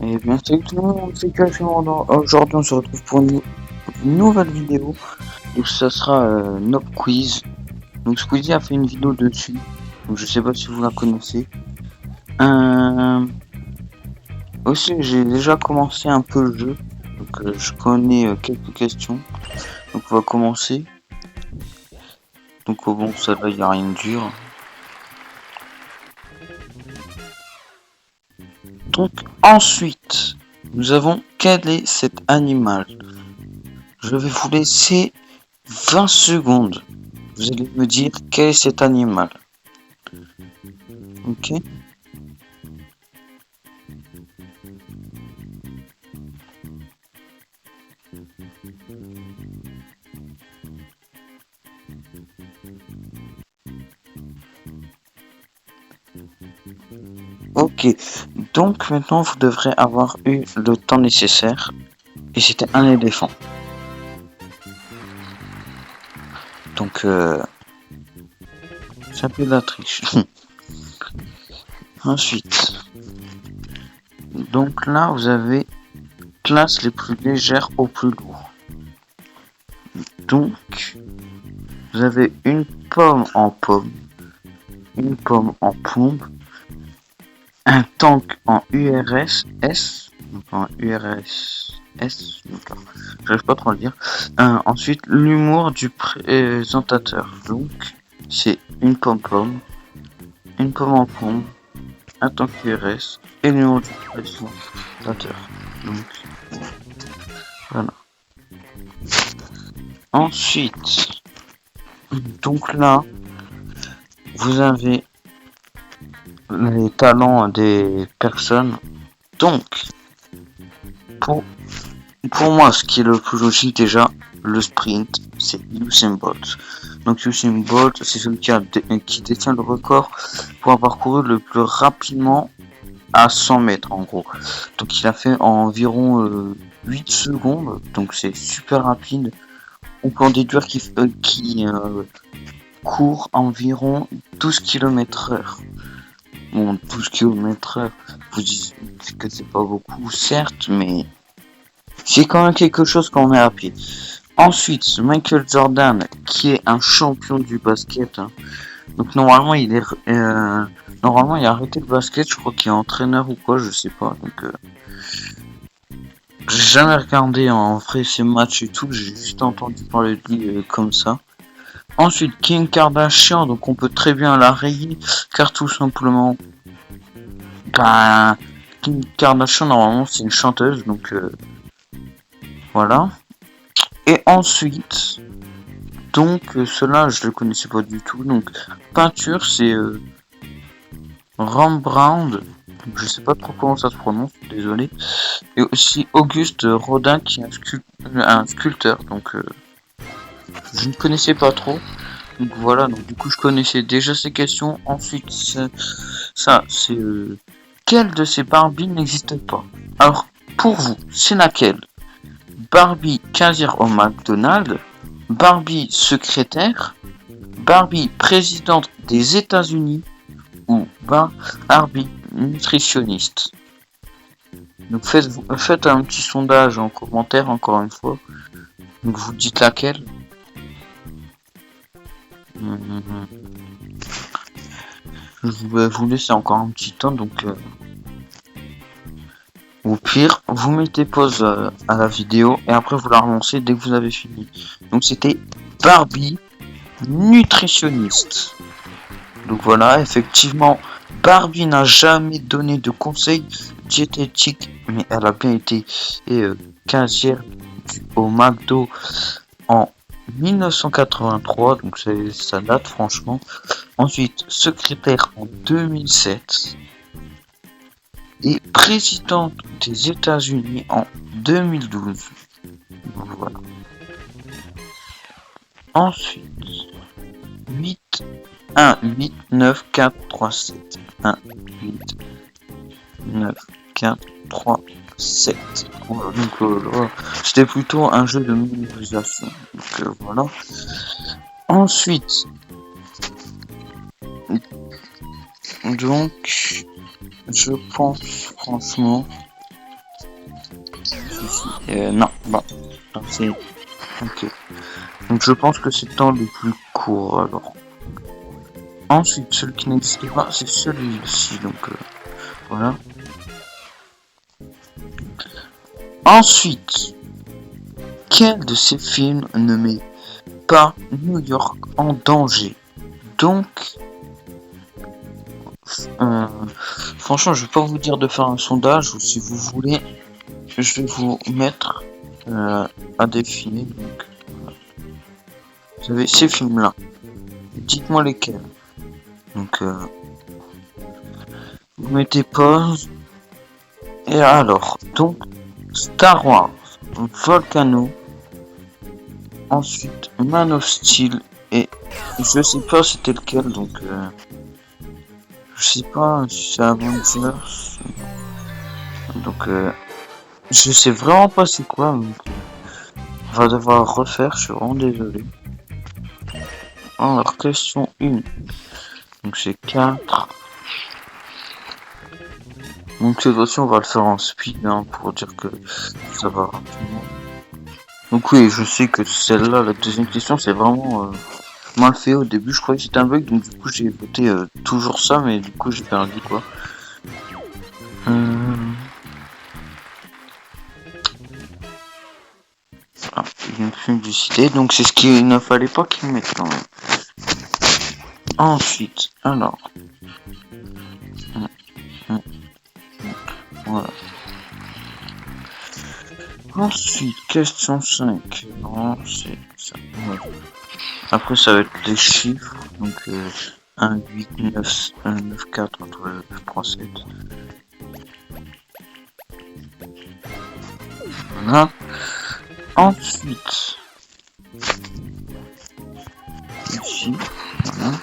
Et bien salut tout le monde, c'est Cachemordant. Aujourd'hui on se retrouve pour une nouvelle vidéo. Donc ça sera Nob Quiz. Donc Squeezie a fait une vidéo dessus. Donc je sais pas si vous la connaissez. Aussi j'ai déjà commencé un peu le jeu. Donc je connais quelques questions. Donc on va commencer. Donc bon ça là il n'y a rien de dur. Donc ensuite nous avons quel est cet animal. Je vais vous laisser 20 secondes. Vous allez me dire quel est cet animal. Ok. Ok. Donc maintenant vous devrez avoir eu le temps nécessaire. Et c'était un éléphant. Donc ça peut la triche. Ensuite. Donc là vous avez classe les plus légères au plus lourd. Donc vous avez une pomme en pomme, une pomme en plombe, un tank en URSS, donc en URSS, j'arrive pas trop à le dire. Ensuite l'humour du présentateur, donc c'est une pomme-pomme, une pomme en plombe, un tank URS et l'humour du présentateur. Donc voilà. Ensuite, donc là, vous avez les talents des personnes. Donc, pour moi, ce qui est le plus logique déjà, le sprint, c'est Usain Bolt. Donc Usain Bolt, c'est celui qui détient le record pour avoir couru le plus rapidement à 100 mètres en gros. Donc il a fait environ 8 secondes, donc c'est super rapide. On peut en déduire qu'il court environ 12 km/h. Bon, 12 km/h, vous dites que c'est pas beaucoup, certes, mais c'est quand même quelque chose quand on est rapide. Ensuite, Michael Jordan, qui est un champion du basket. Donc normalement, il a arrêté le basket, je crois qu'il est entraîneur ou quoi, je sais pas. Donc j'ai jamais regardé en vrai ses matchs et tout, j'ai juste entendu parler de lui comme ça. Ensuite, Kim Kardashian, donc on peut très bien la rayer, car tout simplement, Kim Kardashian normalement c'est une chanteuse, donc voilà. Et ensuite, donc cela je le connaissais pas du tout, donc peinture c'est Rembrandt, je sais pas trop comment ça se prononce, désolé. Et aussi Auguste Rodin qui est un sculpteur, donc je ne connaissais pas trop. Donc voilà, donc du coup je connaissais déjà ces questions. Ensuite, ça c'est quelle de ces Barbie n'existe pas? Alors pour vous, c'est laquelle? Barbie casière au McDonald's, Barbie secrétaire, Barbie présidente des États-Unis ou Barbie nutritionniste. Donc faites un petit sondage en commentaire encore une fois. Donc vous dites laquelle. Je vais vous laisser encore un petit temps, donc au pire vous mettez pause à la vidéo et après vous la relancez dès que vous avez fini. Donc c'était Barbie nutritionniste. Donc voilà, effectivement Barbie n'a jamais donné de conseils diététiques, mais elle a bien été casière au McDo en 1983, donc ça date franchement. Ensuite, secrétaire en 2007 et présidente des États-Unis en 2012. Donc, voilà. Ensuite, 1, 8, 9, 4, 3, 7. 1, 8, 9, 4, 3, 7. Voilà, donc c'était plutôt un jeu de mémorisation. Donc voilà. Ensuite, donc je pense franchement Non, bon. Donc, c'est... Ok. Donc je pense que c'est le temps le plus court, alors. Ensuite, celui qui n'existe pas, c'est celui-ci, donc voilà. Ensuite, quel de ces films ne met pas New York en danger? Donc, franchement, je vais pas vous dire de faire un sondage, ou si vous voulez, je vais vous mettre à défiler. Donc, vous avez ces films-là. Dites-moi lesquels. Donc, vous mettez pause. Et alors, donc, Star Wars, Volcano, ensuite Man of Steel, et je sais pas c'était lequel, donc je sais pas si c'est Avengers, donc je sais vraiment pas c'est quoi, donc on va devoir refaire, je suis vraiment désolé. Alors, question 1, donc c'est 4. Donc cette fois-ci on va le faire en speed hein, pour dire que ça va rapidement. Donc oui, je sais que celle-là, la deuxième question, c'est vraiment mal fait au début. Je croyais que c'était un bug, donc du coup j'ai voté toujours ça, mais du coup j'ai perdu quoi. Ah, il y a une publicité, donc c'est ce qu'il ne fallait pas qu'ils mettent quand même. Ensuite, alors... Voilà. Ensuite, question 5. Non, c'est ça. Ouais. Après, ça va être les chiffres. Donc, 1, 8, 9, 9, 4 entre 3, 7. Voilà. Ensuite, ici, voilà.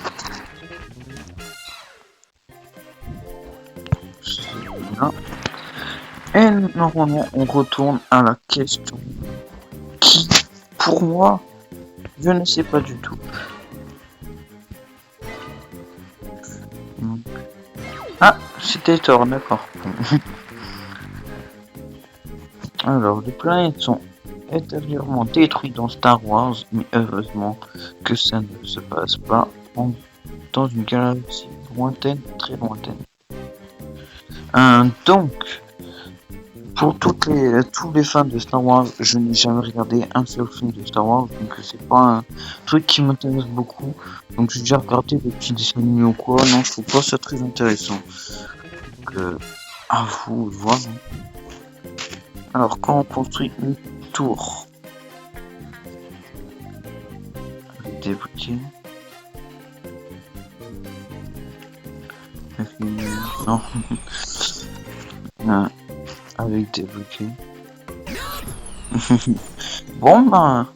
Là. Et normalement, on retourne à la question qui, pour moi, je ne sais pas du tout. Ah, c'était Thor, d'accord. Alors, les planètes sont intérieurement détruites dans Star Wars, mais heureusement que ça ne se passe pas dans une galaxie lointaine, très lointaine. Donc, pour tous les fans de Star Wars, je n'ai jamais regardé un seul film de Star Wars, donc c'est pas un truc qui m'intéresse beaucoup. Donc j'ai déjà regardé des petits dessins animés ou quoi, non, je trouve pas ça très intéressant. Donc à vous de voir. Alors quand on construit une tour avec des bouquets, non. Avec des bouquets. Bon ben.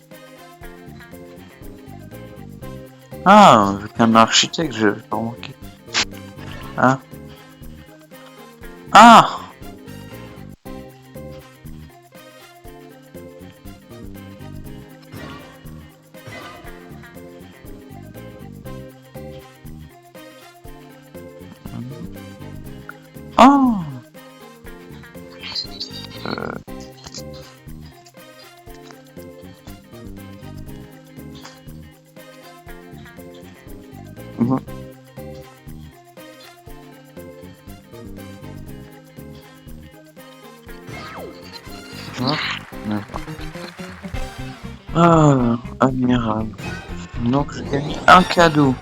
Ah, avec un architecte, je vais pas remarquer. Ah. Ah. Oh. Ah, admirable. Donc je gagne un cadeau.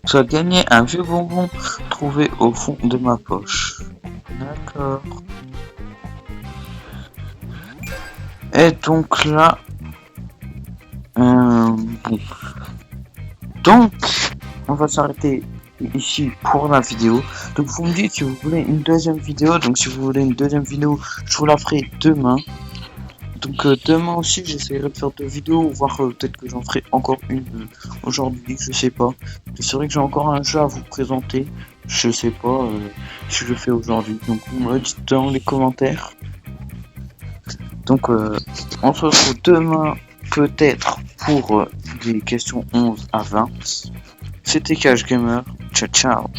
Tu as gagné un vieux bonbon trouvé au fond de ma poche. D'accord. Et donc là... bon. Donc, on va s'arrêter ici pour la vidéo. Donc vous me dites si vous voulez une deuxième vidéo. Donc si vous voulez une deuxième vidéo, je vous la ferai demain. Donc demain aussi j'essaierai de faire 2 vidéos, voire peut-être que j'en ferai encore une aujourd'hui, je sais pas. C'est vrai que j'ai encore un jeu à vous présenter, je sais pas si je le fais aujourd'hui. Donc vous me le dites dans les commentaires. Donc on se retrouve demain peut-être pour des questions 11 à 20. C'était Cash Gamer, ciao ciao.